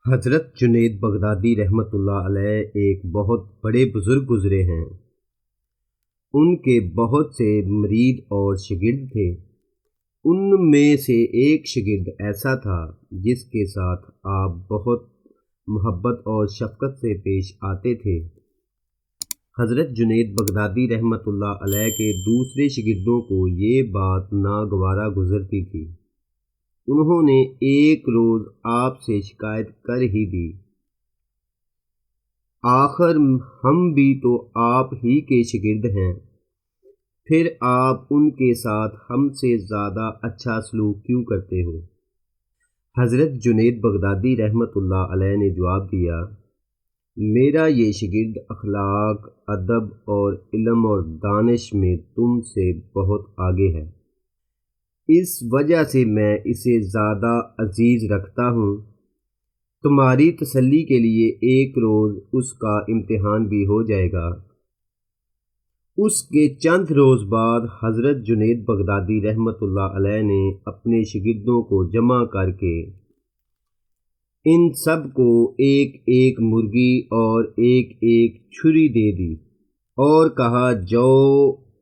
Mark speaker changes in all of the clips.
Speaker 1: حضرت جنید بغدادی رحمۃ اللہ علیہ ایک بہت بڑے بزرگ گزرے ہیں۔ ان کے بہت سے مرید اور شاگرد تھے۔ ان میں سے ایک شاگرد ایسا تھا جس کے ساتھ آپ بہت محبت اور شفقت سے پیش آتے تھے۔ حضرت جنید بغدادی رحمۃ اللہ علیہ کے دوسرے شاگردوں کو یہ بات ناگوارا گزرتی تھی۔ انہوں نے ایک روز آپ سے شکایت کر ہی دی، آخر ہم بھی تو آپ ہی کے شاگرد ہیں، پھر آپ ان کے ساتھ ہم سے زیادہ اچھا سلوک کیوں کرتے ہو؟ حضرت جنید بغدادی رحمۃ اللہ علیہ نے جواب دیا، میرا یہ شاگرد اخلاق، ادب اور علم اور دانش میں تم سے بہت آگے ہے، اس وجہ سے میں اسے زیادہ عزیز رکھتا ہوں۔ تمہاری تسلی کے لیے ایک روز اس کا امتحان بھی ہو جائے گا۔ اس کے چند روز بعد حضرت جنید بغدادی رحمۃ اللہ علیہ نے اپنے شاگردوں کو جمع کر کے ان سب کو ایک ایک مرغی اور ایک ایک چھری دے دی اور کہا، جاؤ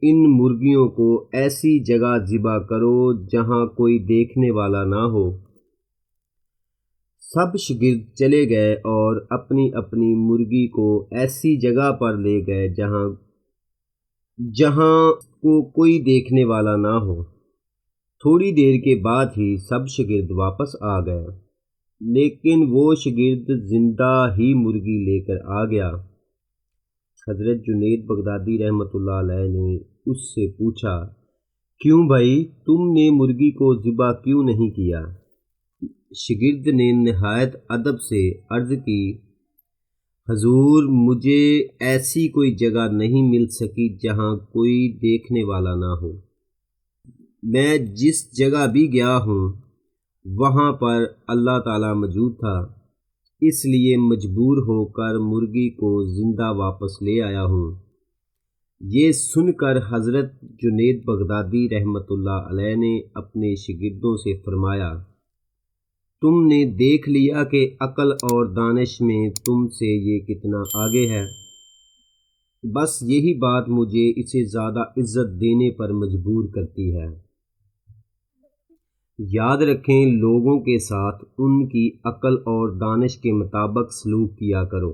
Speaker 1: ان مرغیوں کو ایسی جگہ ذبح کرو جہاں کوئی دیکھنے والا نہ ہو۔ سب شاگرد چلے گئے اور اپنی اپنی مرغی کو ایسی جگہ پر لے گئے جہاں کو کوئی دیکھنے والا نہ ہو۔ تھوڑی دیر کے بعد ہی سب شاگرد واپس آ گئے، لیکن وہ شاگرد زندہ ہی مرغی لے کر آ گیا۔ حضرت جنید بغدادی رحمۃ اللہ علیہ نے اس سے پوچھا، کیوں بھائی، تم نے مرغی کو ذبح کیوں نہیں کیا؟ شاگرد نے نہایت ادب سے عرض کی، حضور، مجھے ایسی کوئی جگہ نہیں مل سکی جہاں کوئی دیکھنے والا نہ ہو۔ میں جس جگہ بھی گیا ہوں وہاں پر اللہ تعالیٰ موجود تھا، اس لیے مجبور ہو کر مرغی کو زندہ واپس لے آیا ہوں۔ یہ سن کر حضرت جنید بغدادی رحمۃ اللہ علیہ نے اپنے شاگردوں سے فرمایا، تم نے دیکھ لیا کہ عقل اور دانش میں تم سے یہ کتنا آگے ہے۔ بس یہی بات مجھے اسے زیادہ عزت دینے پر مجبور کرتی ہے۔ یاد رکھیں، لوگوں کے ساتھ ان کی عقل اور دانش کے مطابق سلوک کیا کرو۔